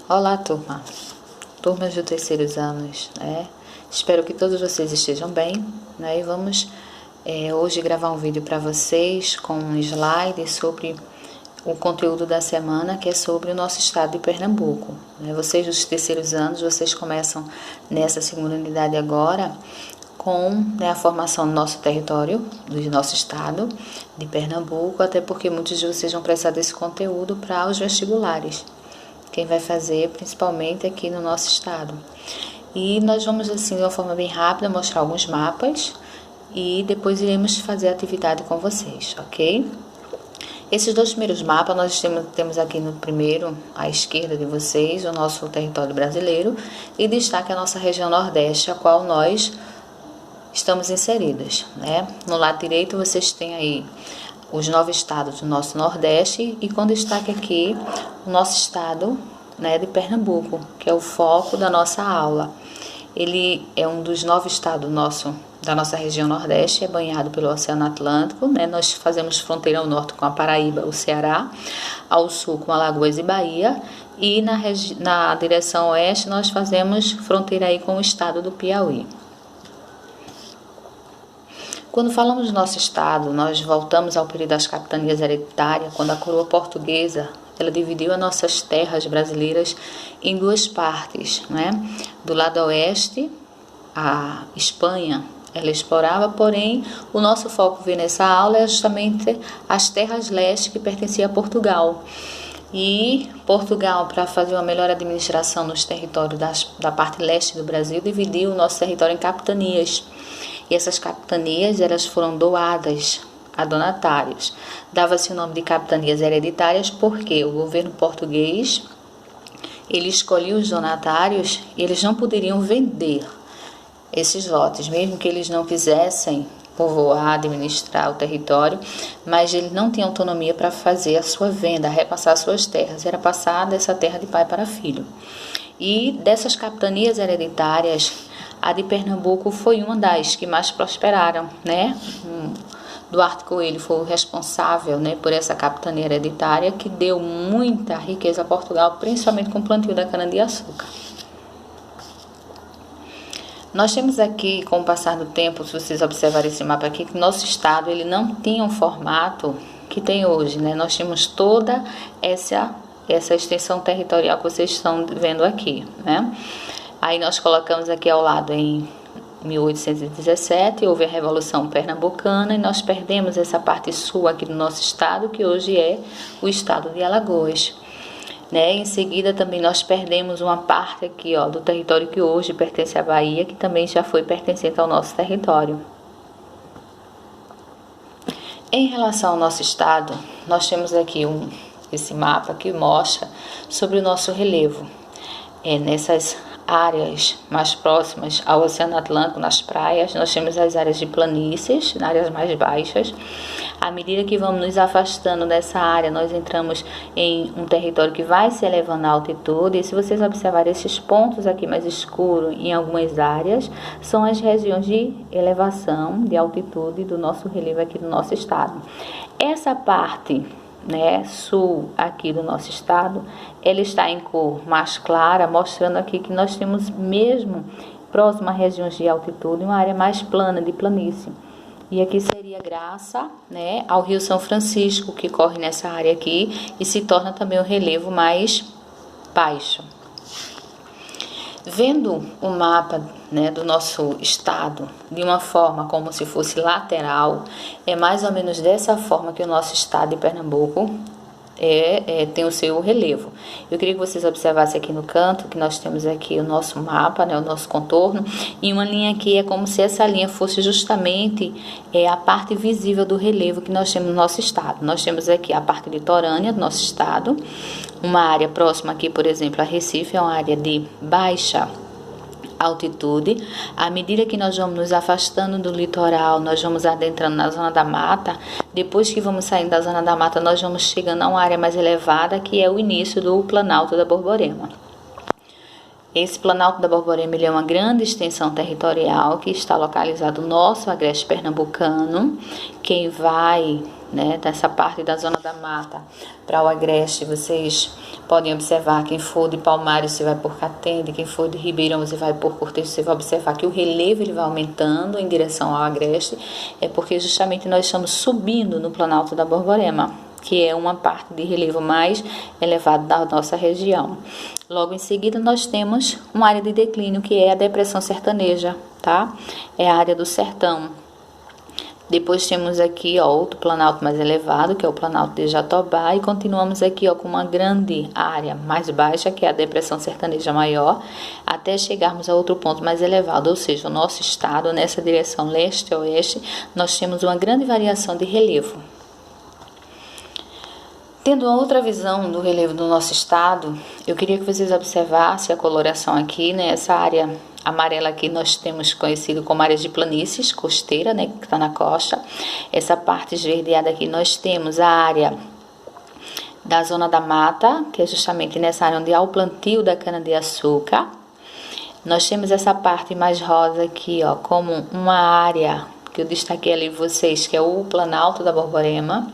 Olá, turmas do terceiros anos, né? Espero que todos vocês estejam bem, né? E vamos hoje gravar um vídeo para vocês com um slide sobre o conteúdo da semana, que é sobre o nosso estado de Pernambuco, né? Vocês dos terceiros anos, vocês começam nessa segunda unidade agora com, né, a formação do nosso território, do nosso estado de Pernambuco, até porque muitos de vocês vão precisar desse conteúdo para os vestibulares. Quem vai fazer principalmente aqui no nosso estado. E nós vamos, assim, de uma forma bem rápida, mostrar alguns mapas e depois iremos fazer a atividade com vocês, ok? Esses dois primeiros mapas, nós temos aqui no primeiro, à esquerda de vocês, o nosso território brasileiro, e destaque a nossa região Nordeste, a qual nós estamos inseridos, né? No lado direito vocês têm aí os 9 estados do nosso Nordeste e com destaque aqui o nosso estado, né, de Pernambuco, que é o foco da nossa aula. Ele é um dos 9 estados da nossa região Nordeste, é banhado pelo Oceano Atlântico, né? Nós fazemos fronteira ao norte com a Paraíba, o Ceará, ao sul com Alagoas e Bahia, e na direção oeste nós fazemos fronteira aí com o estado do Piauí. Quando falamos do nosso estado, nós voltamos ao período das capitanias hereditárias, quando a coroa portuguesa ela dividiu as nossas terras brasileiras em duas partes, né? Do lado oeste, a Espanha ela explorava, porém o nosso foco nessa aula é justamente as terras leste que pertenciam a Portugal. E Portugal, para fazer uma melhor administração nos territórios da parte leste do Brasil, dividiu o nosso território em capitanias. E essas capitanias elas foram doadas a donatários. Dava-se o nome de capitanias hereditárias porque o governo português ele escolhia os donatários e eles não poderiam vender esses lotes, mesmo que eles não quisessem povoar, administrar o território, mas ele não tinha autonomia para fazer a sua venda, repassar suas terras. Era passada essa terra de pai para filho. E dessas capitanias hereditárias, a de Pernambuco foi uma das que mais prosperaram, né? Duarte Coelho foi o responsável, né, por essa capitania hereditária que deu muita riqueza a Portugal, principalmente com o plantio da cana-de-açúcar. Nós temos aqui, com o passar do tempo, se vocês observarem esse mapa aqui, que nosso estado ele não tinha um formato que tem hoje, né? Nós tínhamos toda essa extensão territorial que vocês estão vendo aqui, né? Aí nós colocamos aqui ao lado em 1817, houve a Revolução Pernambucana e nós perdemos essa parte sul aqui do nosso estado, que hoje é o estado de Alagoas. Né? Em seguida também nós perdemos uma parte aqui, ó, do território que hoje pertence à Bahia, que também já foi pertencente ao nosso território. Em relação ao nosso estado, nós temos aqui esse mapa que mostra sobre o nosso relevo. Nessas áreas mais próximas ao Oceano Atlântico, nas praias, nós temos as áreas de planícies, nas áreas mais baixas. À medida que vamos nos afastando dessa área, nós entramos em um território que vai se elevando à altitude. E se vocês observarem esses pontos aqui mais escuros em algumas áreas, são as regiões de elevação, de altitude do nosso relevo aqui do nosso estado. Essa parte, né, sul aqui do nosso estado, ela está em cor mais clara, mostrando aqui que nós temos mesmo próximo a regiões de altitude, uma área mais plana, de planície. E aqui seria graças, né, ao Rio São Francisco, que corre nessa área aqui e se torna também um relevo mais baixo. Vendo o mapa, né, do nosso estado de uma forma como se fosse lateral, é mais ou menos dessa forma que o nosso estado de Pernambuco tem o seu relevo. Eu queria que vocês observassem aqui no canto que nós temos aqui o nosso mapa, né, o nosso contorno, e uma linha aqui é como se essa linha fosse justamente a parte visível do relevo que nós temos no nosso estado. Nós temos aqui a parte litorânea do nosso estado, uma área próxima aqui, por exemplo, a Recife, é uma área de baixa altitude. À medida que nós vamos nos afastando do litoral, nós vamos adentrando na zona da mata. Depois que vamos saindo da zona da mata, nós vamos chegando a uma área mais elevada, que é o início do Planalto da Borborema. Esse Planalto da Borborema ele é uma grande extensão territorial que está localizado no nosso agreste pernambucano. Quem vai, né, dessa parte da zona da mata para o agreste, vocês podem observar, quem for de Palmares você vai por Catende, quem for de Ribeirão você vai por Cortejo, você vai observar que o relevo ele vai aumentando em direção ao agreste, é porque justamente nós estamos subindo no Planalto da Borborema, que é uma parte de relevo mais elevado da nossa região. Logo em seguida nós temos uma área de declínio, que é a depressão sertaneja, tá? É a área do sertão. Depois temos aqui, ó, outro planalto mais elevado, que é o Planalto de Jatobá, e continuamos aqui, ó, com uma grande área mais baixa, que é a depressão sertaneja maior, até chegarmos a outro ponto mais elevado, ou seja, o nosso estado, nessa direção leste-oeste, nós temos uma grande variação de relevo. Tendo uma outra visão do relevo do nosso estado, eu queria que vocês observassem a coloração aqui, né? Essa área amarela aqui nós temos conhecido como áreas de planícies costeira, né? Que está na costa. Essa parte esverdeada aqui nós temos a área da zona da mata, que é justamente nessa área onde há o plantio da cana-de-açúcar. Nós temos essa parte mais rosa aqui, ó, como uma área que eu destaquei ali vocês, que é o Planalto da Borborema.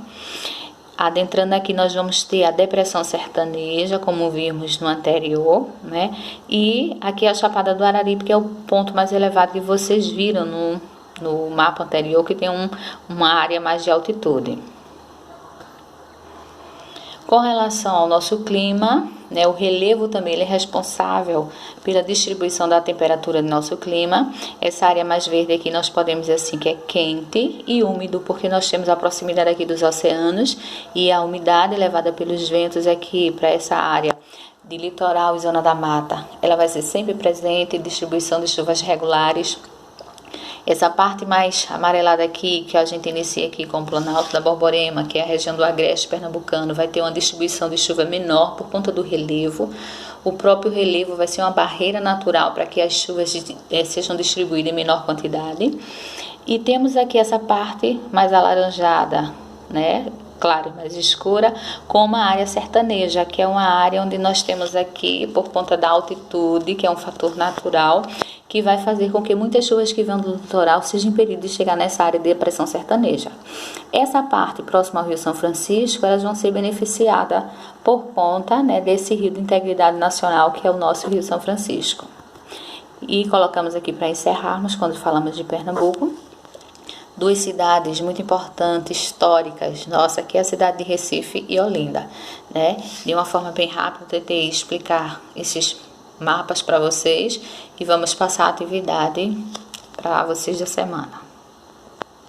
Adentrando aqui nós vamos ter a depressão sertaneja, como vimos no anterior, né? E aqui a Chapada do Araripe, que é o ponto mais elevado que vocês viram no mapa anterior, que tem uma área mais de altitude. Com relação ao nosso clima, né, o relevo também ele é responsável pela distribuição da temperatura do nosso clima. Essa área mais verde aqui nós podemos dizer assim que é quente e úmido, porque nós temos a proximidade aqui dos oceanos e a umidade levada pelos ventos aqui para essa área de litoral e zona da mata. Ela vai ser sempre presente, distribuição de chuvas regulares. Essa parte mais amarelada aqui, que a gente inicia aqui com o Planalto da Borborema, que é a região do agreste pernambucano, vai ter uma distribuição de chuva menor por conta do relevo. O próprio relevo vai ser uma barreira natural para que as chuvas sejam distribuídas em menor quantidade. E temos aqui essa parte mais alaranjada, né? Clara e mais escura, com uma área sertaneja, que é uma área onde nós temos aqui, por conta da altitude, que é um fator natural, que vai fazer com que muitas chuvas que vêm do litoral sejam impedidas de chegar nessa área de depressão sertaneja. Essa parte próxima ao Rio São Francisco, elas vão ser beneficiadas por conta, né, desse rio de integridade nacional, que é o nosso Rio São Francisco. E colocamos aqui para encerrarmos, quando falamos de Pernambuco, duas cidades muito importantes, históricas, nossa, que é a cidade de Recife e Olinda, né? De uma forma bem rápida, eu tentei explicar esses mapas para vocês e vamos passar a atividade para vocês da semana.